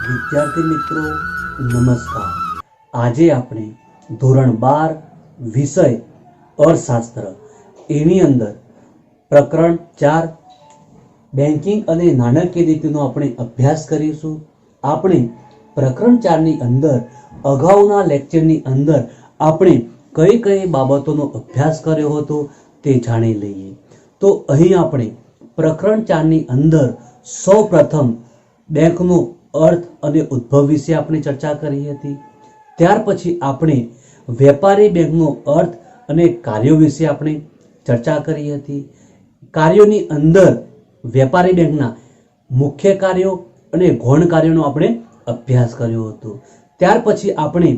વિદ્યાર્થી મિત્રો નમસ્કાર। આજે આપણે ધોરણ 12 વિષય અર્થશાસ્ત્ર એની અંદર પ્રકરણ 4 બેન્કિંગ અને નાણાકીય નીતિનો આપણે અભ્યાસ કરીશું। આપણે પ્રકરણ 4 ની અંદર અગાઉના લેક્ચરની અંદર આપણે કઈ કઈ બાબતોનો અભ્યાસ કર્યો હતો તે જાણી લઈએ। તો અહીં આપણે પ્રકરણ 4 ની અંદર સૌપ્રથમ બેંકનો अर्थ અને ઉદ્ભવ વિશે આપણે ચર્ચા કરી હતી। ત્યાર પછી આપણે વેપારી બેંકનો અર્થ અને કાર્યો વિશે આપણે ચર્ચા કરી હતી। કાર્યોની અંદર વેપારી બેંકના મુખ્ય કાર્યો અને ગૌણ કાર્યોનો આપણે અભ્યાસ કર્યો હતો। ત્યાર પછી આપણે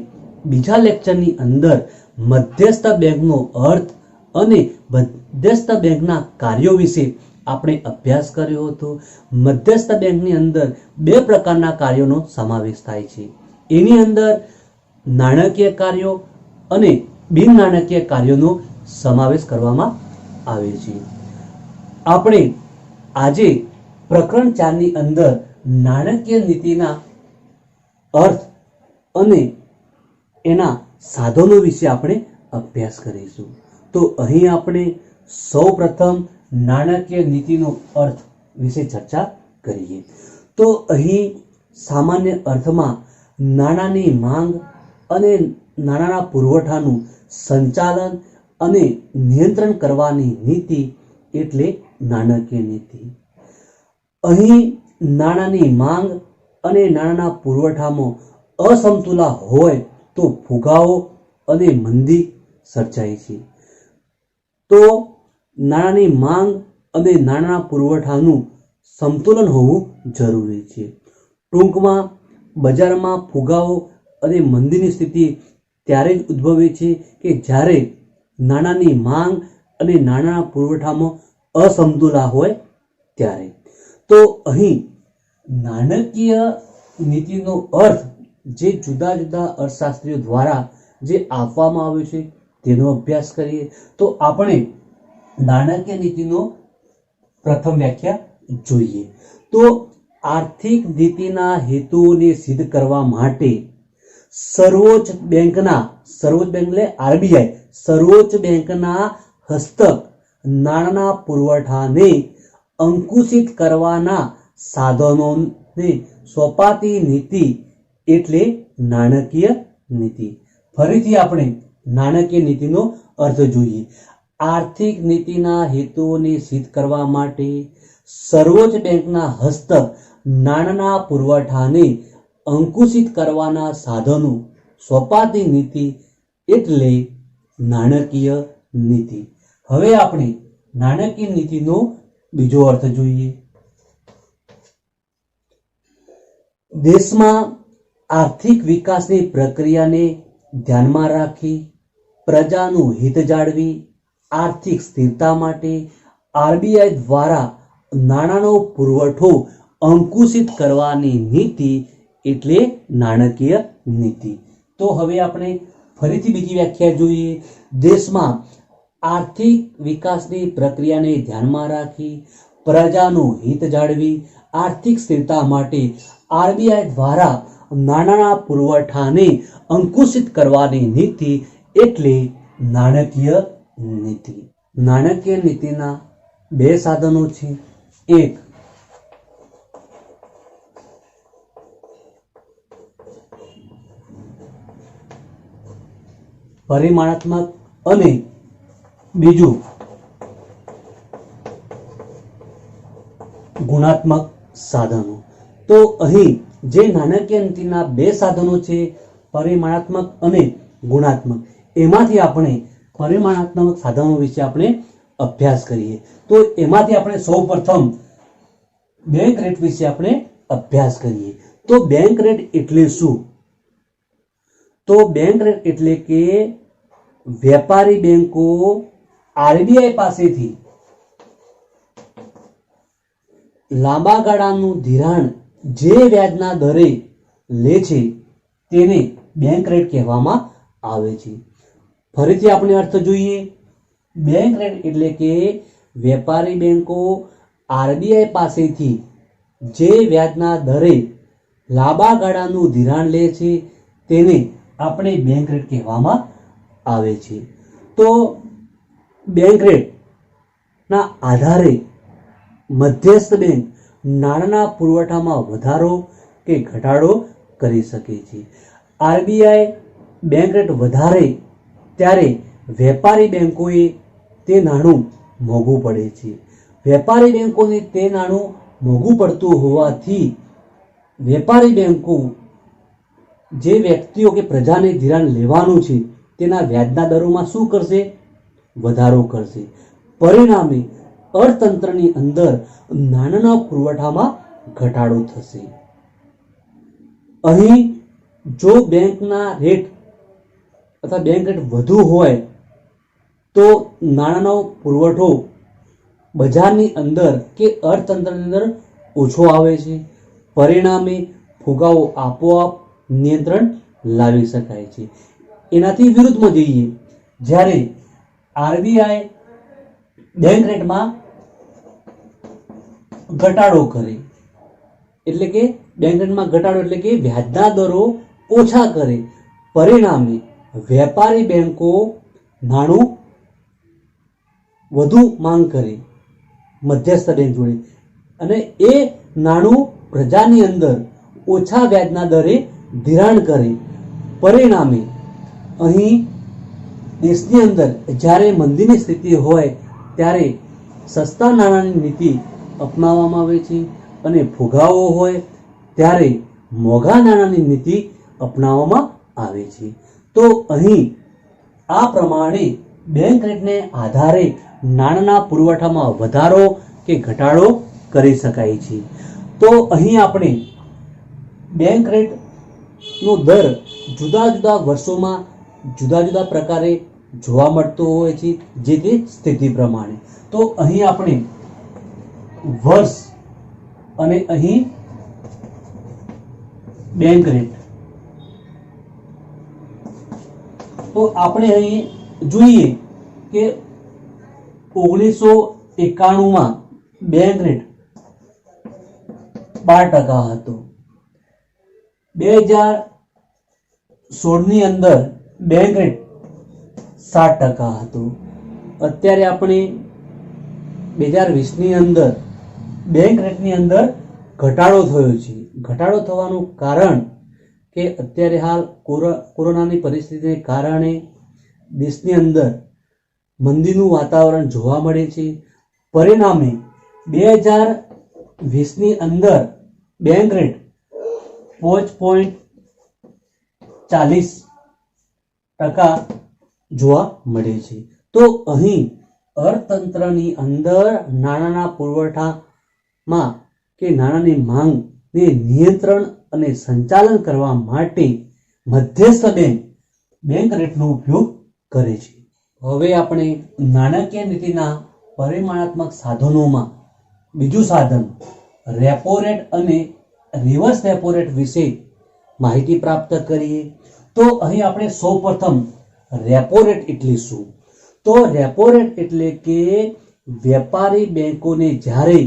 બીજા લેક્ચરની અંદર મધ્યસ્થ બેંકનો અર્થ અને મધ્યસ્થ બેંકના કાર્યો વિશે આપણે અભ્યાસ કર્યો હતો। મધ્યસ્થ બેંકની અંદર બે પ્રકારના કાર્યોનો સમાવેશ થાય છે। એની અંદર નાણાકીય કાર્યો અને બિન નાણાકીય કાર્યોનો સમાવેશ કરવામાં આવે છે। આપણે આજે પ્રકરણ 4 ની અંદર નાણાકીય નીતિના અર્થ અને એના સાધનો વિશે આપણે અભ્યાસ કરીશું। તો અહીં આપણે સૌપ્રથમ નાણાકીય નીતિનો અર્થ વિશે ચર્ચા કરીએ। તો અહીં સામાન્ય અર્થમાં નાણાંની માંગ અને નાણાંના પુરવઠાનું સંચાલન અને નિયંત્રણ કરવાની નીતિ એટલે નાણાકીય નીતિ। અહીં નાણાંની માંગ અને નાણાંના પુરવઠામાં અસમતુલા હોય તો ફુગાવો અને મંદી સર્જાય છે। તો નાણાંની માંગ અને નાણાંના પુરવઠાનું સંતુલન હોવું જરૂરી છે। ટૂંકમાં બજારમાં ફુગાવો અને મંદીની સ્થિતિ ત્યારે જ ઉદ્ભવે છે કે જ્યારે નાણાંની માંગ અને નાણાંના પુરવઠામાં અસમતુલા હોય ત્યારે। તો અહીં નાણાકીય નીતિનો અર્થ જે જુદા જુદા અર્થશાસ્ત્રીઓ દ્વારા જે આપવામાં આવ્યો છે તેનો અભ્યાસ કરીએ। તો આપણે નાણાકીય નીતિનો પ્રથમ વ્યાખ્યા જોઈએ। તો આર્થિક નીતિના હેતુઓને સિદ્ધ કરવા માટે સર્વોચ્ચ બેંક એટલે આરબીઆઈ સર્વોચ્ચ બેંકના હસ્તક નાણાંના પુરવઠાને અંકુશિત કરવાના સાધનોને સોંપાતી નીતિ એટલે નાણાકીય નીતિ। ફરીથી આપણે નાણાકીય નીતિનો અર્થ જોઈએ। આર્થિક નીતિના હેતુઓને સિદ્ધ કરવા માટે સર્વોચ્ચ બેંકના હસ્તક નાણાંના પુરવઠાને અંકુશિત કરવાના સાધનો સોંપાતી નીતિ એટલે નાણાકીય નીતિ। હવે આપણે નાણાકીય નીતિનો બીજો અર્થ જોઈએ। દેશમાં આર્થિક વિકાસની પ્રક્રિયાને ધ્યાનમાં રાખી પ્રજાનું હિત જાળવી આર્થિક સ્થિરતા માટે આરબીઆઈ દ્વારા નાણાંનો પુરવઠો અંકુશિત કરવાની નીતિ એટલે નાણાકીય નીતિ। તો હવે આપણે ફરીથી બીજી વ્યાખ્યા જોઈએ। દેશમાં આર્થિક વિકાસની પ્રક્રિયાને ધ્યાનમાં રાખી પ્રજાનું હિત જાળવી આર્થિક સ્થિરતા માટે આરબીઆઈ દ્વારા નાણાંના પુરવઠાને અંકુશિત કરવાની નીતિ એટલે નાણાકીય નીતિ। નાણાકીય નીતિના બે સાધનો છે। એક પરિમાણાત્મક અને બીજું ગુણાત્મક સાધનો। તો અહીં જે નાણાકીય નીતિના બે સાધનો છે પરિમાણાત્મક અને ગુણાત્મક, એમાંથી આપણે પરિમાણાત્મક સાધનો વિશે આપણે અભ્યાસ કરીએ। તો એમાંથી આપણે સૌપ્રથમ બેંક રેટ વિશે આપણે અભ્યાસ કરીએ। તો બેંક રેટ એટલે શું? તો બેંક રેટ એટલે કે વેપારી બેંકો આરબીઆઈ પાસેથી લાંબા ગાળાનું ધિરાણ જે વ્યાજના દરે લે છે તેને બેંક રેટ કહેવામાં આવે છે। ફરીથી આપણે અર્થ જોઈએ। બેંક રેટ એટલે કે વેપારી બેંકો આરબીઆઈ પાસેથી જે વ્યાજના દરે લાંબા ગાળાનું ધિરાણ લે છે તેને આપણે બેંક રેટ કહેવામાં આવે છે. તો બેંક રેટના આધારે મધ્યસ્થ બેંક નાણાંના પુરવઠામાં વધારો કે ઘટાડો કરી શકે છે. આરબીઆઈ બેંક રેટ વધારે ત્યારે વેપારી બેંકોએ તે નાણું મોંઘું પડે છે. વેપારી બેંકોને તે નાણું મોંઘું પડતું હોવાથી વેપારી બેંકો જે વ્યક્તિઓ કે પ્રજાને ધિરાણ લેવાનું છે તેના વ્યાજના દરોમાં શું કરશે? વધારો કરશે. પરિણામે અર્થતંત્રની અંદર નાણાંના પુરવઠામાં ઘટાડો થશે. અહીં જો બેંકના રેટ અથવા બેંક રેટ વધુ હોય તો નાણાંનો પુરવઠો બજારની અંદર કે અર્થતંત્રની અંદર ઓછો આવે છે. પરિણામે ફુગાવો આપોઆપ નિયંત્રણ લાવી શકાય છે. એનાથી વિરુદ્ધમાં જઈએ, જ્યારે આરબીઆઈ બેંક રેટમાં ઘટાડો કરે એટલે કે બેંક રેટમાં ઘટાડો એટલે કે વ્યાજના દરો ઓછા કરે, પરિણામે વેપારી બેંકો નાણું વધુ માંગ કરે મધ્યસ્થ બેંક જોડે અને એ નાણું પ્રજાની અંદર ઓછા વ્યાજના દરે ધિરાણ કરે. પરિણામે અહીં દેશની અંદર જ્યારે મંદીની સ્થિતિ હોય ત્યારે સસ્તા નાણાંની નીતિ અપનાવવામાં આવે છે અને ફુગાવો હોય ત્યારે મોંઘા નાણાંની નીતિ અપનાવવામાં આવે છે. તો અહીં આ પ્રમાણે બેંક રેટને આધારે નાણાંના પુરવઠામાં વધારો કે ઘટાડો કરી શકાય છે. તો અહીં આપણે બેંક રેટનો દર જુદા જુદા વર્ષોમાં જુદા જુદા પ્રકારે જોવા મળતો હોય છે જે તે સ્થિતિ પ્રમાણે. તો અહીં આપણે વર્ષ અને અહીં બેંક રેટ, તો આપણે અહીં જોઈએ કે 1991માં બેંક રેટ 12% હતો. 2016ની અંદર બેંક રેટ 7% હતો. અત્યારે આપણે 2020ની અંદર બેંક રેટની અંદર ઘટાડો થયો છે. ઘટાડો થવાનું કારણ કે અત્યારે હાલ કોરોનાની પરિસ્થિતિને કારણે દેશની અંદર મંદીનું વાતાવરણ જોવા મળે છે. પરિણામે 2020ની અંદર બેંક રેટ 5.40% જોવા મળે છે. તો અહીં અર્થતંત્રની અંદર નાણાંના પુરવઠામાં કે નાણાંની માંગને નિયંત્રણ અને સંચાલન કરવા માટે મધ્યસ્થ બેંક રેટનો ઉપયોગ કરે છે. હવે આપણે નાણાકીય નીતિના પરિમાણાત્મક સાધનોમાં બીજું સાધન રેપો રેટ અને રિવર્સ રેપો રેટ વિશે માહિતી પ્રાપ્ત કરીએ. તો અહીં આપણે સૌપ્રથમ રેપો રેટ એટલે શું? તો રેપો રેટ એટલે કે વેપારી બેંકોને જ્યારે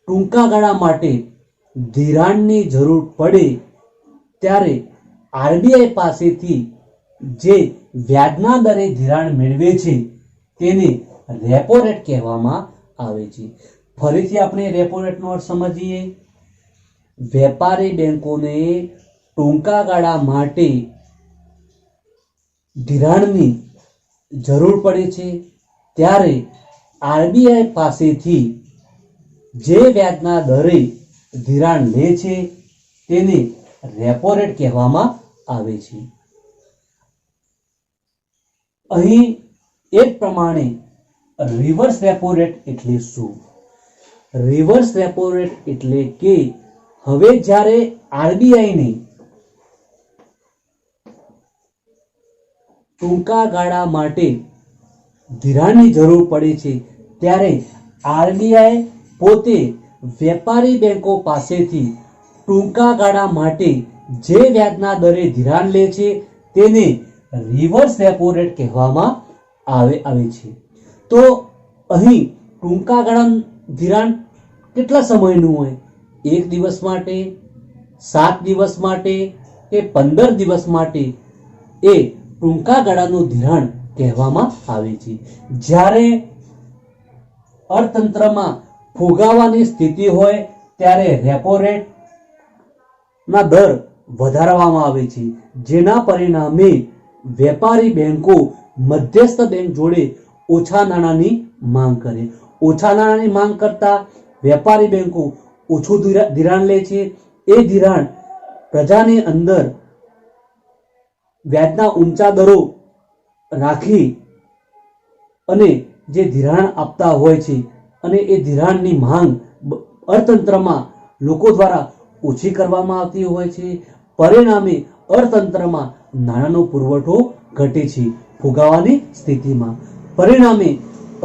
ટૂંકા ગાળા માટે ધિરાણની જરૂર પડે ત્યારે આરબીઆઈ પાસેથી જે વ્યાજના દરે ધિરાણ મેળવે છે તેને રેપો રેટ કહેવામાં આવે છે. ફરીથી આપણે રેપો રેટનો અર્થ સમજીએ. વેપારી બેંકોને ટૂંકા ગાળા માટે ધિરાણની જરૂર પડે છે ત્યારે આરબીઆઈ પાસેથી જે વ્યાજના દરે ધિરાણ લે છે તેને રેપો રેટ કહેવામાં આવે છે. અહીં એક પ્રમાણે રિવર્સ રેપો રેટ એટલે શું? રિવર્સ રેપો રેટ એટલે કે હવે જ્યારે આરબીઆઈને ટૂંકા ગાળા માટે ધિરાણની જરૂર પડે છે ત્યારે આરબીઆઈ પોતે વેપારી બેંકો પાસેથી ટૂંકા ગાળા માટે જે વ્યાજના દરે ધિરાણ લે છે તેને રિવર્સ રેપો રેટ કહેવામાં આવે છે. તો અહીં ટૂંકા ગાળા ધિરાણ કેટલા સમયનું હોય? 1 દિવસ માટે, 7 દિવસ માટે કે 15 દિવસ માટે એ ટૂંકા ગાળાનું ધિરાણ કહેવામાં આવે છે. જ્યારે અર્થતંત્રમાં ફુગાવાની સ્થિતિ હોય ત્યારે રેપો રેટ ના દર વધારવામાં આવે છે, જેના પરિણામે વેપારી બેંકો મધ્યસ્થ બેંક જોડે ઓછા નાણાંની માંગ કરે. ઓછા નાણાંની માંગ કરતા વેપારી બેંકો ઓછું ધિરાણ લે છે. એ ધિરાણ પ્રજાની અંદર વ્યાજના ઊંચા દરો રાખી અને જે ધિરાણ આપતા હોય છે અને એ ધિરાણની માંગ અર્થતંત્રમાં લોકો દ્વારા ઓછી કરવામાં આવતી હોય છે. પરિણામે અર્થતંત્રમાં નાણાંનો પુરવઠો ઘટે છે ફુગાવાની સ્થિતિમાં. પરિણામે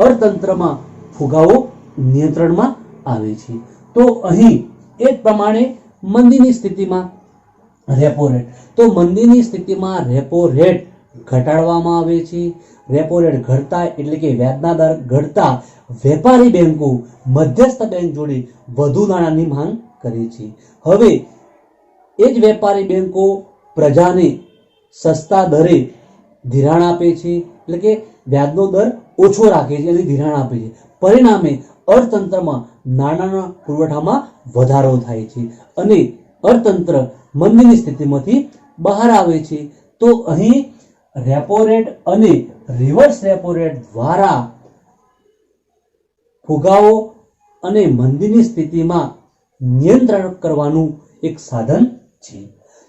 અર્થતંત્રમાં ફુગાવો નિયંત્રણમાં આવે છે. તો અહીં એ જ પ્રમાણે મંદીની સ્થિતિમાં રેપો રેટ, તો મંદીની સ્થિતિમાં રેપો રેટ ઘટાડવામાં આવે છે. રેપો રેટ ઘટતા એટલે કે વ્યાજના દર ઘટતા વેપારી બેંકો મધ્યસ્થ બેંક જોડે વધુ નાણાંની માંગ કરે છે. હવે એ જ વેપારી બેંકો પ્રજાને સસ્તા દરે ધિરાણ આપે છે, એટલે કે વ્યાજનો દર ઓછો રાખે છે અને ધિરાણ આપે છે. પરિણામે અર્થતંત્રમાં નાણાંના પુરવઠામાં વધારો થાય છે અને અર્થતંત્ર મંદીની સ્થિતિમાંથી બહાર આવે છે. તો અહીં રેપો રેટ અને રિવર્સ રેપો રેટ દ્વારા ફુગાવો અને મંદીની સ્થિતિમાં નિયંત્રણ કરવાનું એક સાધન છે.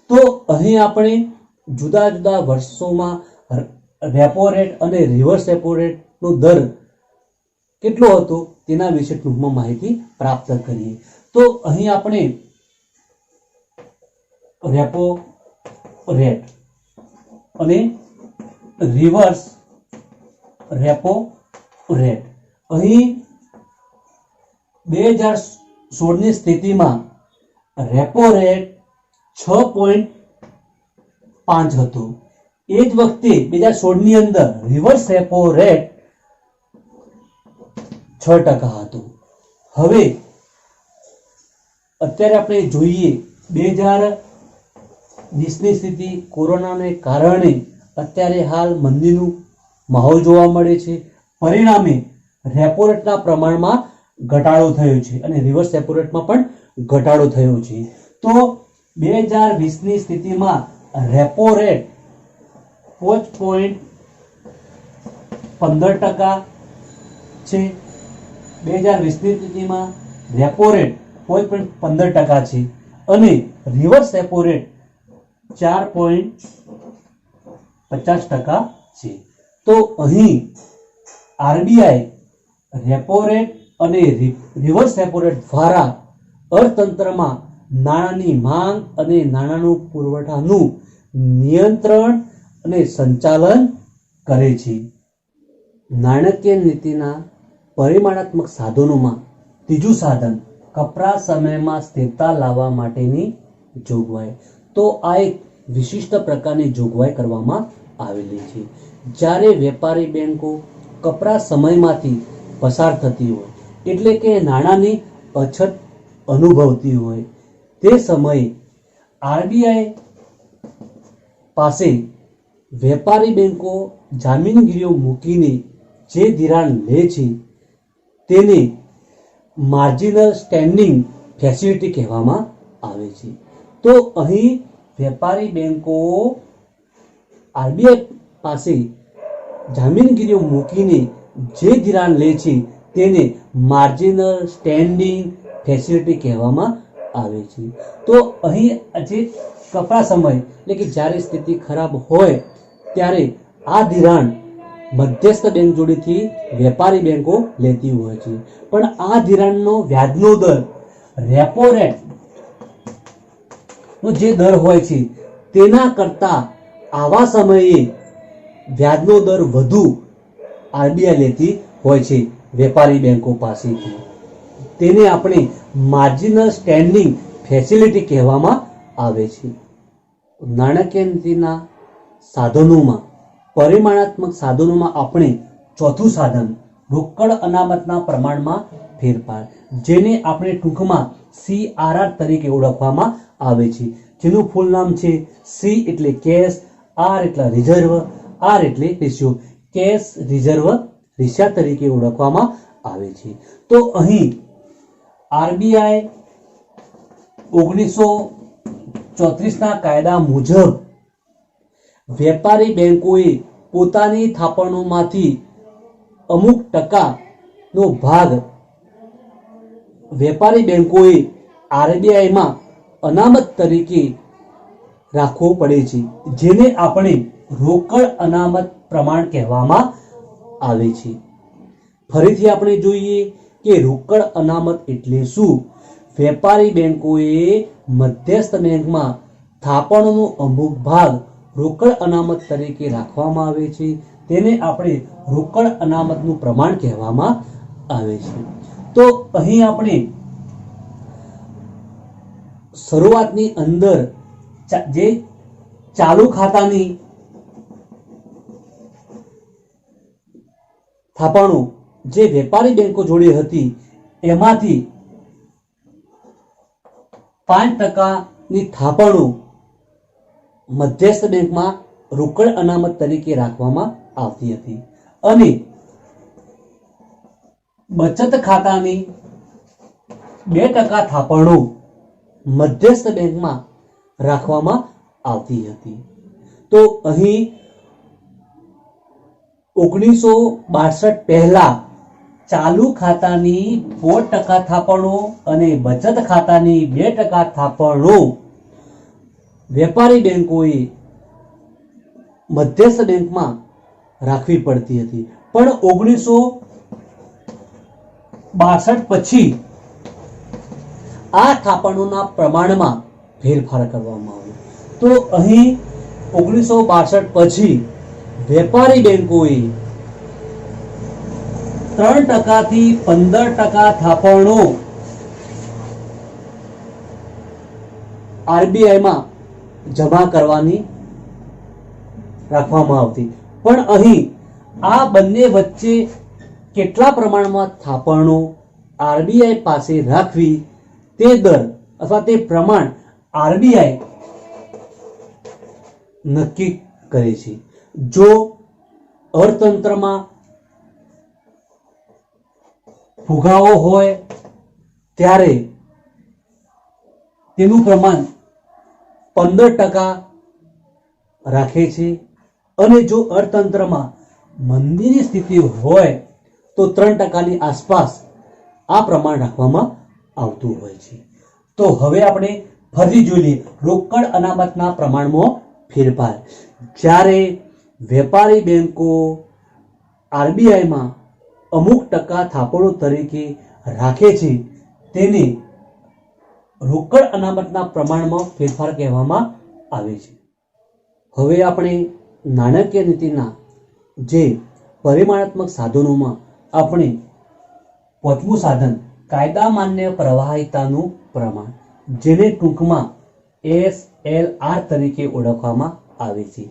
તો અહીં આપણે જુદા જુદા વર્ષોમાં રેપો રેટ અને રિવર્સ રેપો રેટનો દર કેટલો હતો તેના વિશે ટૂંકમાં માહિતી પ્રાપ્ત કરીએ. તો અહીં આપણે રેપો રેટ અને રિવર્સ રેપો રેટ, અહીં 2016ની સ્થિતિમાં રેપો રેટ 6.5 હતો. એ જ વખતે 2016ની અંદર રિવર્સ રેપો રેટ 6% હતો. હવે અત્યારે આપણે જોઈએ 2020ની સ્થિતિ, કોરોનાને કારણે અત્યારે હાલ મંદીનું માહોલ જોવા મળે છે. પરિણામે રેપો રેટના પ્રમાણમાં ઘટાડો થયો છે અને રિવર્સ રેપો રેટમાં પણ ઘટાડો થયો છે. તો 2020ની સ્થિતિમાં રેપો રેટ 5.15% છે. 2020ની સ્થિતિમાં રેપો રેટ 5.15% છે અને રિવર્સ રેપો રેટ 4.50% છે. તો અહીં આરબીઆઈ રેપો રેટ અને રિવર્સ રેપો રેટ દ્વારા અર્થતંત્રમાં નાણાંની માંગ અને નાણાંનું પુરવઠાનું નિયંત્રણ અને સંચાલન કરે છે. નાણાકીય નીતિના પરિમાણાત્મક સાધનોમાં ત્રીજું સાધન કપરા સમયમાં સ્થિરતા લાવવા માટેની જોગવાઈ. તો આ એક વિશિષ્ટ પ્રકારની જોગવાઈ કરવામાં આવેલી છે. જ્યારે વેપારી બેંકો કપરા સમયમાંથી પસાર થતી હોય, એટલે કે નાણાંની અછત અનુભવતી હોય, તે સમયે આરબીઆઈ પાસે વેપારી બેંકો જામીનગીરીઓ મૂકીને જે ધિરાણ લે છે તેને માર્જિનલ સ્ટેન્ડિંગ ફેસિલિટી કહેવામાં આવે છે. તો અહીં વેપારી બેંકો આરબીઆઈ પાસે જામીનગીરીઓ મૂકીને જે ધિરાણ લે છે તેને માર્જિનલ સ્ટેન્ડિંગ ફેસિલિટી કહેવામાં આવે છે. તો અહીં જે કપરા સમય એટલે કે જ્યારે સ્થિતિ ખરાબ હોય ત્યારે આ ધિરાણ મધ્યસ્થ બેંક જોડેથી વેપારી બેંકો લેતી હોય છે. પણ આ ધિરાણનો વ્યાજનો દર રેપો રેટ નો જે દર હોય છે તેના કરતા આવા સમયે વ્યાજનો દર વધુ આરબીઆઈ લેતી હોય છે વેપારી બેંકો પાસેથી. તેને આપણે માર્જિનલ સ્ટેન્ડિંગ ફેસિલિટી કહેવામાં આવે છે. નાણાકીય નીતિના સાધનોમાં પરિમાણાત્મક સાધનોમાં આપણે ચોથું સાધન રોકડ અનામતના પ્રમાણમાં ફેરફાર, જેને આપણે ટૂંકમાં CRR તરીકે ઓળખવામાં આવે છે, જેનું ફૂલ નામ છે સી એટલે કેશ, આર એટલે રિઝર્વ, આર એટલે રેશિયો. કેશ રિઝર્વ રેશિયો તરીકે ઓળખવામાં આવે છે. તો અહીં આરબીઆઈ 1934ના કાયદા મુજબ વેપારી બેંકોએ પોતાની થાપણોમાંથી અમુક ટકાનો ભાગ વેપારી બેંકોએ આરબીઆઈમાં અનામત તરીકે રાખવો પડે છે, જેને આપણે રોકડ અનામત પ્રમાણ કહેવામાં આવે છે. ફરીથી આપણે જોઈએ કે રોકડ અનામત એટલે શું. વેપારી બેંકોએ મધ્યસ્થ બેંકમાં થાપણોનો અમુક ભાગ રોકડ અનામત તરીકે રાખવામાં આવે છે, તેને આપણે રોકડ અનામતનું પ્રમાણ કહેવામાં આવે છે. તો અહીં આપણે શરૂઆતની અંદર જે ચાલુ ખાતાની થાપણો જે વેપારી બેંકો જોડે હતી એમાંથી 5%ની થાપણો મધ્યસ્થ બેંકમાં રોકડ અનામત તરીકે રાખવામાં આવતી હતી અને બચત ખાતાની 2% થાપણો મધ્યસ્થ બેંકમાં રાખવામાં આવતી હતી. તો અહીં 1962 પહેલા ચાલુ ખાતાની 4% થાપણો અને બચત ખાતાની 2% થાપણો વેપારી બેંકોએ મધ્યસ્થ બેંકમાં રાખવી પડતી હતી. પણ 1962 પછી આ થાપણોના પ્રમાણમાં ફેરફાર કરવામાં આવ્યો. તો અહીં 1962 પછી વેપારી બેંકોએ 3% થી 15% થાપણો આરબીઆઈમાં જમા કરવાની રાખવામાં આવતી. પણ અહીં આ બંને વચ્ચે કેટલા પ્રમાણમાં થાપણો આરબીઆઈ પાસે રાખવી તે દર અથવા તે પ્રમાણ આરબીઆઈ નક્કી કરે છે. જો અર્થતંત્રમાં ફુગાવો હોય ત્યારે તેનું પ્રમાણ 15% રાખે છે અને જો અર્થતંત્રમાં મંદીની સ્થિતિ હોય તો 3%ની આસપાસ આ પ્રમાણ રાખવામાં આવતું હોય છે. તો હવે આપણે ફરી જોઈ લઈએ રોકડ અનામતના પ્રમાણમાં ફેરફાર. જ્યારે વેપારી બેંકો આરબીઆઈમાં અમુક ટકા થાપણો તરીકે રાખે છે તેને રોકડ અનામતના પ્રમાણમાં ફેરફાર કહેવામાં આવે છે. હવે આપણે નાણાકીય નીતિના જે પરિમાણાત્મક સાધનોમાં આપણે પાંચમું સાધન કાયદા માન્ય પ્રવાહિતાનું પ્રમાણ, જેને ટૂંકમાં SLR તરીકે ઓળખવામાં આવે છે.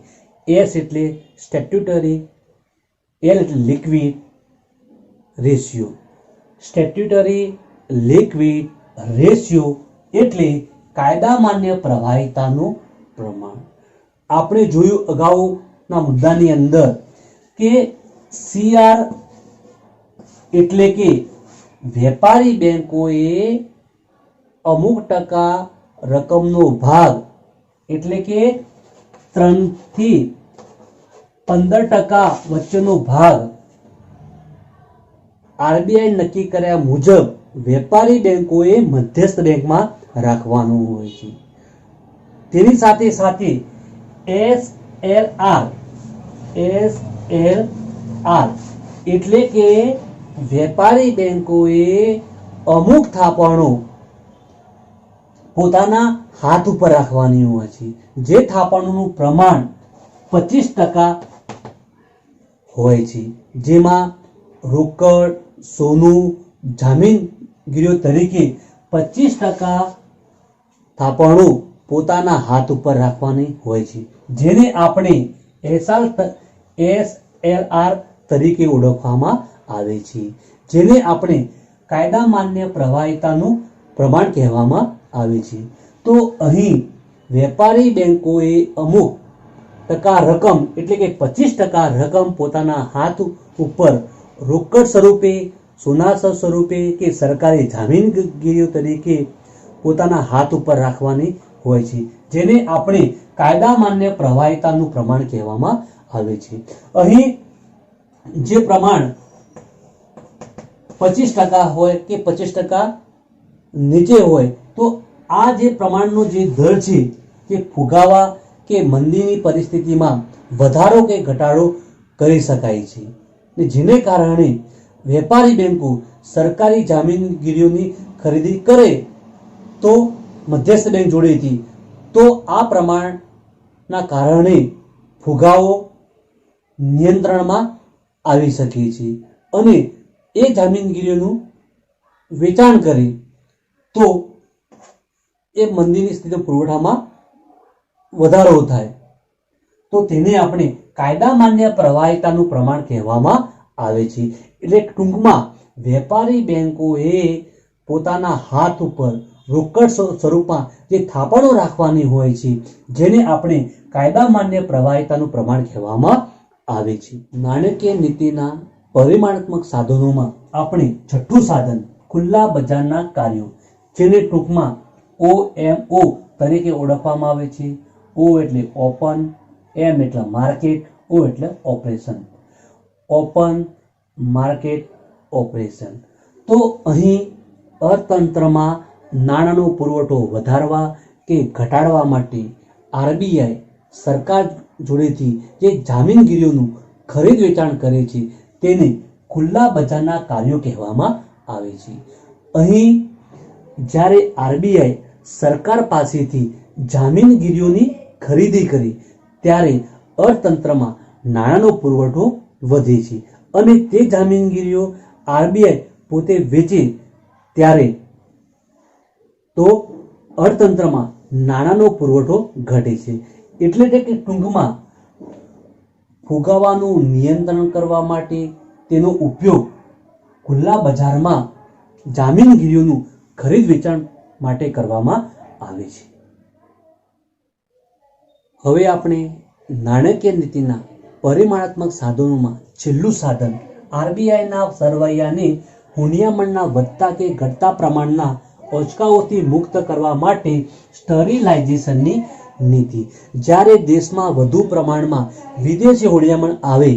S એટલે સ્ટેટ્યુટરી, L એટલે લિક્વિડ રેશિયો. સ્ટેટ્યુટરી લિક્વિડ રેશિયો એટલે કાયદા માન્ય પ્રવાહિતાનું પ્રમાણ. આપણે જોયું અગાઉના મુદ્દાની અંદર કે CR એટલે કે વેપારી બેંકોએ અમુક ટકા રકમનો ભાગ એટલે કે 3 થી 15% વચ્ચેનો ભાગ આરબીઆઈ નક્કી કર્યા મુજબ વેપારી બેંકોએ મધ્યસ્થ બેંકમાં રાખવાનું હોય છે. તેની સાથે સાથે SLR એટલે કે વેપારી બેંકોએ અમુક થાપણો પોતાના હાથ ઉપર રાખવાની હોય છે, જે થાપણોનું પ્રમાણ 25% હોય છે, જેમાં રોકડ, સોનું, જામીનગીરીઓ તરીકે 25% થાપણો પોતાના હાથ ઉપર રાખવાની હોય છે, જેને આપણે SLR તરીકે ઓળખવામાં આવે છે, જેને આપણે કાયદા માન્ય પ્રવાહિતાનું પ્રમાણ કહેવામાં આવે છે. તો તો અહીં વેપારી બેંકોએ અમુક ટકા રકમ એટલે કે 25% રકમ પોતાના હાથ ઉપર રોકડ સ્વરૂપે, સોના સ્વરૂપે કે સરકારી જામીનગીરીઓ તરીકે પોતાના હાથ ઉપર રાખવાની હોય છે, જેને આપણે કાયદા માન્ય પ્રવાહિતાનું પ્રમાણ કહેવામાં આવે છે. અહીં જે પ્રમાણ 25% હોય કે 25% નીચે હોય તો આ જે પ્રમાણનો જે દર છે તે ફુગાવા કે મંદીની પરિસ્થિતિમાં વધારો કે ઘટાડો કરી શકાય છે, જેને કારણે વેપારી બેંકો સરકારી જામીનગીરીઓની ખરીદી કરે તો મધ્યસ્થ બેંક જોડેથી, તો આ પ્રમાણના કારણે ફુગાવો નિયંત્રણમાં આવી શકે છે અને એ જામીનગીરીઓનું વેચાણ કરે તો એ મંદીની સ્થિતિ પુરવઠામાં વધારો થાય, તો તેને આપણે કાયદા માન્ય પ્રવાહિતાનું પ્રમાણ કહેવામાં આવે છે. એટલે ટૂંકમાં વેપારી બેંકોએ પોતાના હાથ ઉપર રોકડ સ્વરૂપમાં જે થાપણો રાખવાની હોય છે, જેને આપણે કાયદા માન્ય પ્રવાહિતાનું પ્રમાણ કહેવામાં આવે છે. નાણાકીય નીતિના પરિમાણાત્મક સાધનોમાં આપણે છઠ્ઠું સાધન ખુલ્લા બજારના કાર્યો, જેને ટૂંકમાં OMO તરીકે ઓળખવામાં આવે છે. O એટલે ઓપન, M એટલે માર્કેટ, O એટલે ઓપરેશન. Open market operation. તો અહીં અર્થતંત્રમાં નાણાંનો પુરવઠો વધારવા કે ઘટાડવા માટે RBI સરકાર જોડેથી જે જામીનગીરીઓનું ખરીદ વેચાણ કરે છે તેને ખુલ્લા બજારના કાર્યો કહેવામાં આવે છે. અહીં જ્યારે RBI સરકાર પાસેથી જામીનગીરીઓની ખરીદી કરી ત્યારે અર્થતંત્રમાં નાણાંનો પુરવઠો વધે છે અને તે જામીનગીરીઓ RBI પોતે વેચે ત્યારે તો અર્થતંત્રમાં નાણાંનો પુરવઠો ઘટે છે. એટલે કે ટૂંકમાં ફુગાવાનું નિયંત્રણ કરવા માટે તેનો ઉપયોગ ખુલ્લા બજારમાં જામીનગીરીઓનું ખરીદ વેચાણ માટે કરવામાં આવે છે. હવે આપણે નાણાકીય નીતિના પરિમાણાત્મક સાધનોમાં છેલ્લું સાધન RBIના સરવૈયાને હુંડિયામણના વધતા કે ઘટતા પ્રમાણના ઓચકાઓથી મુક્ત કરવા માટે સ્ટરીલાઇઝેશનની નીતિ. જ્યારે દેશમાં વધુ પ્રમાણમાં વિદેશી હુંડિયામણ આવે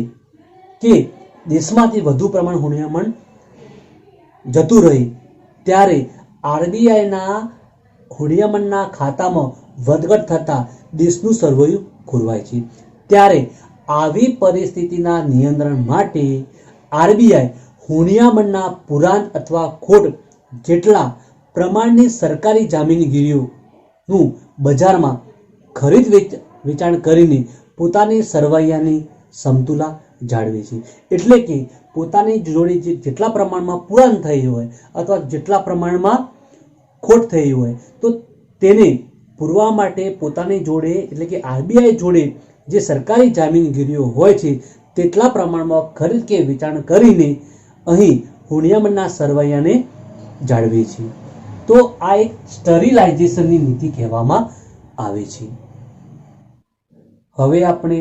કે દેશમાંથી વધુ પ્રમાણ હુંડિયામણ જતું રહે ત્યારે RBIના હુંડિયામણના ખાતામાં વધઘટ થતાં દેશનું સરવૈયું ખોરવાય છે. ત્યારે આવી પરિસ્થિતિના નિયંત્રણ માટે RBI હુંડિયામણના પુરાણ અથવા ખોટ જેટલા પ્રમાણની સરકારી જામીનગીરીઓનું બજારમાં ખરીદ વેચાણ કરીને પોતાની સરવૈયાની સમતુલા જાળવે છે. એટલે કે પોતાની જોડે જેટલા પ્રમાણમાં પુરાણ થઈ હોય અથવા જેટલા પ્રમાણમાં ખોટ થઈ હોય તો તેને પૂરવા માટે પોતાની જોડે એટલે કે RBI જોડે જે સરકારી જામીનગીરીઓ હોય છે તેટલા પ્રમાણમાં ખરીદ કે વેચાણ કરીને અહીં હુંડિયામણના સરવૈયાને જાળવે છે. તો આ એક સ્ટરીલાઇઝેશનની નીતિ કહેવામાં આવે છે. હવે આપણે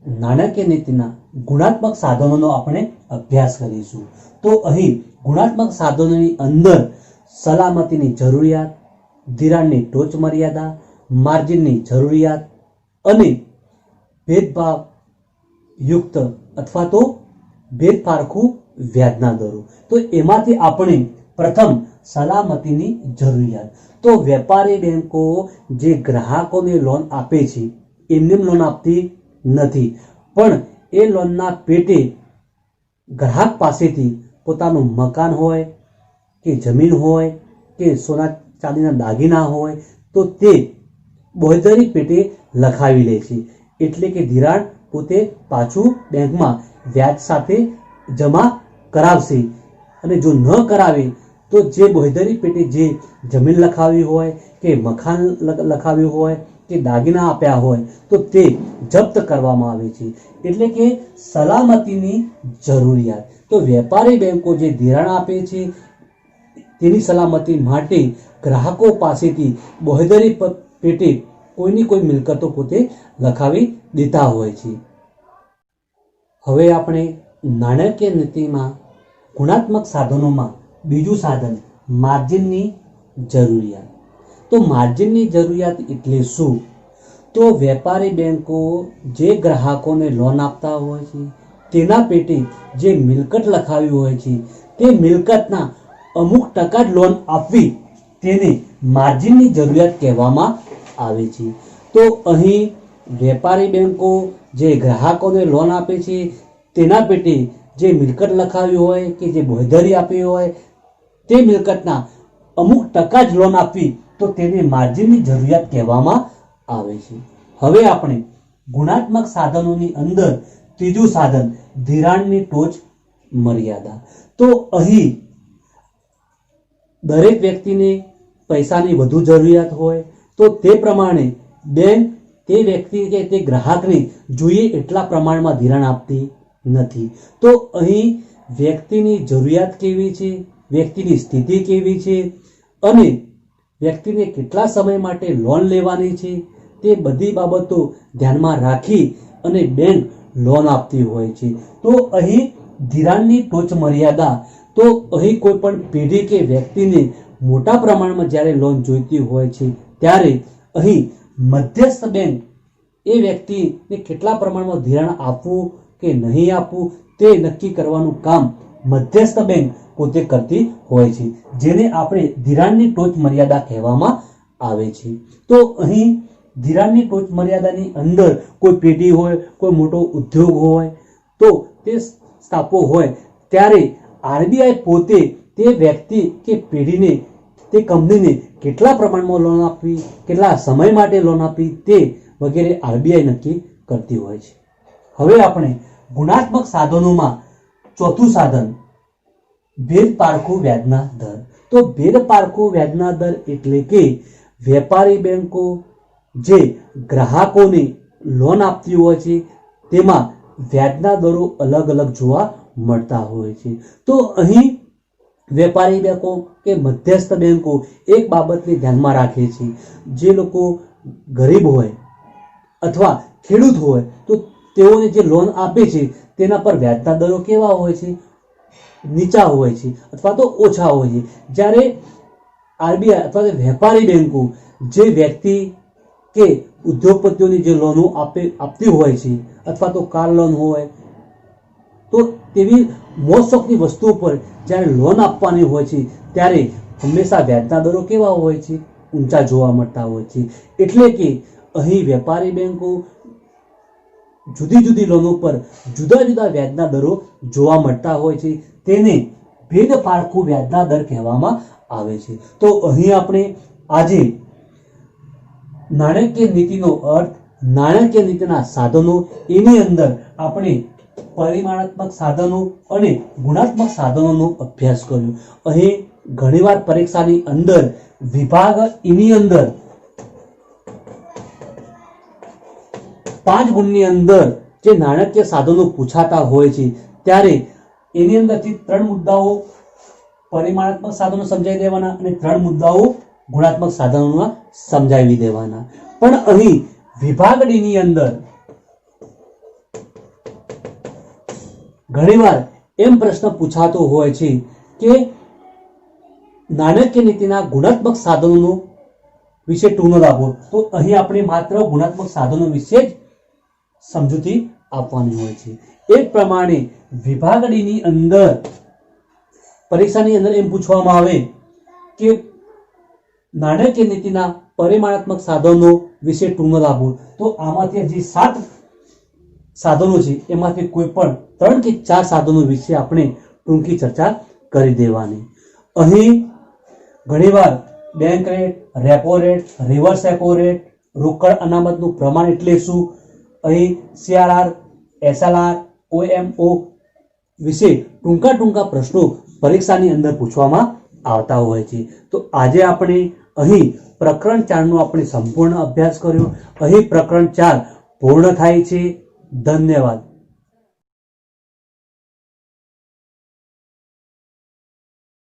નાણાકીય નીતિના ગુણાત્મક સાધનોનો આપણે અભ્યાસ કરીશું. તો અહીં ગુણાત્મક સાધનોની અંદર સલામતીની જરૂરિયાત, ધિરાણની ટોચ મર્યાદા, માર્જિનની જરૂરિયાત અને ભેદભાવ યુક્ત અથવા તો ભેદપારખું વ્યાજના દરો. તો એમાંથી આપણે પ્રથમ સલામતીની જરૂરિયાત. તો વેપારી બેંકો જે ગ્રાહકોને લોન આપે છે એમને લોન આપતી નથી, પણ એ લોનના પેટે ગ્રાહક પાસેથી પોતાનું મકાન હોય કે જમીન હોય કે સોના ચાંદીના દાગીના હોય તો તે બોહેધરી પેટે લખાવી લે છે. એટલે કે ધિરાણ પોતે પાછું બેંકમાં વ્યાજ સાથે જમા કરાવશે અને જો ન કરાવે તો જે બોહેધરી પેટે જે જમીન લખાવી હોય કે મકાન લખાવ્યું હોય કે દાગીના આપ્યા હોય તો તે જપ્ત કરવામાં આવે છે. એટલે કે સલામતીની જરૂરિયાત. તો વેપારી બેંકો જે ધિરાણ આપે છે તેની સલામતી માટે ગ્રાહકો પાસેથી બાંહેધરી પેટે કોઈની કોઈ મિલકતો પોતે લખાવી દેતા હોય છે. હવે આપણે નાણાકીય નીતિમાં ગુણાત્મક સાધનોમાં બીજું સાધન માર્જિનની જરૂરિયાત. તો માર્જિનની જરૂરિયાત એટલે શું? તો વેપારી બેંકો જે ગ્રાહકોને લોન આપતા હોય છે તેના પેટે જે મિલકત લખાવી હોય છે તે મિલકતના અમુક ટકા જ લોન આપવી તેને માર્જિનની જરૂરિયાત કહેવામાં આવે છે. તો અહીં વેપારી બેંકો જે ગ્રાહકોને લોન આપે છે તેના પેટે જે મિલકત લખાવી હોય કે જે બાંહેધરી આપી હોય તે મિલકતના અમુક ટકા જ લોન આપવી તો તેને માર્જિનની જરૂરિયાત કહેવામાં આવે છે. હવે આપણે ગુણાત્મક સાધનોની અંદર ત્રીજું સાધન ધિરાણની ટોચ મર્યાદા. તો અહીં દરેક વ્યક્તિને પૈસાની વધુ જરૂરિયાત હોય તો તે પ્રમાણે બેંક તે વ્યક્તિ કે તે ગ્રાહકને જોઈએ એટલા પ્રમાણમાં ધિરાણ આપતી નથી. તો અહીં વ્યક્તિની જરૂરિયાત કેવી છે, વ્યક્તિની સ્થિતિ કેવી છે અને વ્યક્તિને કેટલા સમય માટે લોન લેવાની છે તે બધી બાબતો ધ્યાનમાં રાખી અને બેંક લોન આપતી હોય છે. તો અહીં ધિરાણની ટોચ મર્યાદા, તો અહીં કોઈ પણ પેઢી કે વ્યક્તિને મોટા પ્રમાણમાં જ્યારે લોન જોઈતી હોય છે ત્યારે અહીં મધ્યસ્થ બેંક એ વ્યક્તિને કેટલા પ્રમાણમાં ધિરાણ આપવું કે નહીં આપવું તે નક્કી કરવાનું કામ મધ્યસ્થ બેંક પોતે કરતી હોય છે, જેને આપણે ધિરાણની ટોચ મર્યાદા કહેવામાં આવે છે. તો અહીં ધિરાણની ટોચ મર્યાદાની અંદર કોઈ પેઢી હોય, કોઈ મોટો ઉદ્યોગ હોય તો તે સ્થાપવો હોય ત્યારે આરબીઆઈ પોતે તે વ્યક્તિ કે પેઢીને, તે કંપનીને કેટલા પ્રમાણમાં લોન આપવી, કેટલા સમય માટે લોન આપવી તે વગેરે આરબીઆઈ નક્કી કરતી હોય છે. હવે આપણે ગુણાત્મક સાધનોમાં ચોથું સાધન ભેદપારખું વ્યાજના દર. તો ભેદપારખું વ્યાજના દર એટલે કે વેપારી બેંકો જે ગ્રાહકોને લોન આપતી હોય છે તેમાં વ્યાજના દરો અલગ અલગ જોવા મળતા હોય છે. તો અહીં વેપારી બેંકો કે મધ્યસ્થ બેંકો એક બાબતને ધ્યાનમાં રાખે છે, જે લોકો ગરીબ હોય અથવા ખેડૂત હોય તો તેઓને જે લોન આપે છે તેના પર વ્યાજના દરો કેવા હોય છે? નીચા હોય છે અથવા તો ઓછા હોય છે. જ્યારે આરબીઆઈ અથવા તો વેપારી બેંકો જે વ્યક્તિ કે ઉદ્યોગપતિઓની જે લોનો આપતી હોય છે અથવા તો કાર લોન હોય તો તેવી મોજશોખની વસ્તુઓ પર જ્યારે લોન આપવાની હોય છે ત્યારે હંમેશા વ્યાજના દરો કેવા હોય છે? ઊંચા જોવા મળતા હોય છે. એટલે કે અહીં વેપારી બેંકો જુદી જુદી લોનો પર જુદા જુદા વ્યાજના દરો જોવા મળતા હોય છે, તેને ભેદપારખું વ્યાજના દર કહેવામાં આવે છે. તો અહીં આપણે આજે નાણાકીય નીતિનો અર્થ, નાણાકીય નીતિના સાધનો, એની અંદર આપણે પરિમાણાત્મક સાધનો અને ગુણાત્મક સાધનોનો અભ્યાસ કર્યો. અહીં ઘણીવાર પરીક્ષાની અંદર વિભાગ એની અંદર 5 ગુણની અંદર જે નાણાકીય સાધનો પૂછાતા હોય છે ત્યારે એની અંદરથી 3 મુદ્દાઓ પરિમાણાત્મક સાધનો સમજાવી દેવાના અને 3 મુદ્દાઓ ગુણાત્મક સાધનોમાં સમજાવી દેવાના. પણ અહીં વિભાગ ડી ની અંદર ઘણીવાર એમ પ્રશ્ન પૂછાતો હોય છે કે નાણાકીય નીતિના ગુણાત્મક સાધનોનો વિશે ટૂંકો આપો. તો અહીં આપણે માત્ર ગુણાત્મક સાધનો વિશે જ સમજૂતી આપવાની હોય છે. એ પ્રમાણે વિભાગ ડી ની અંદર પરીક્ષાની અંદર એમ પૂછવામાં આવે કે નાણાકીય નીતિના પરિમાણાત્મક સાધનો વિશે ટૂંકો આપો. તો આમાંથી જે 7 સાધનો છે એમાંથી કોઈ પણ 3 કે 4 સાધનો વિશે આપણે ટૂંકી ચર્ચા કરી દેવાની. અહીં ઘણીવાર bank rate, repo rate, reverse repo rate, રોકડ અનામતનું પ્રમાણ એટલે શું, અહીં CRR, SLR, OMO વિશે ટૂંકા પ્રશ્નો પરીક્ષાની અંદર પૂછવામાં આવતા હોય છે. તો આજે આપણે અહીં પ્રકરણ 4 નો આપણે સંપૂર્ણ અભ્યાસ કર્યો. અહીં પ્રકરણ 4 પૂર્ણ થાય છે. ધન્યવાદ.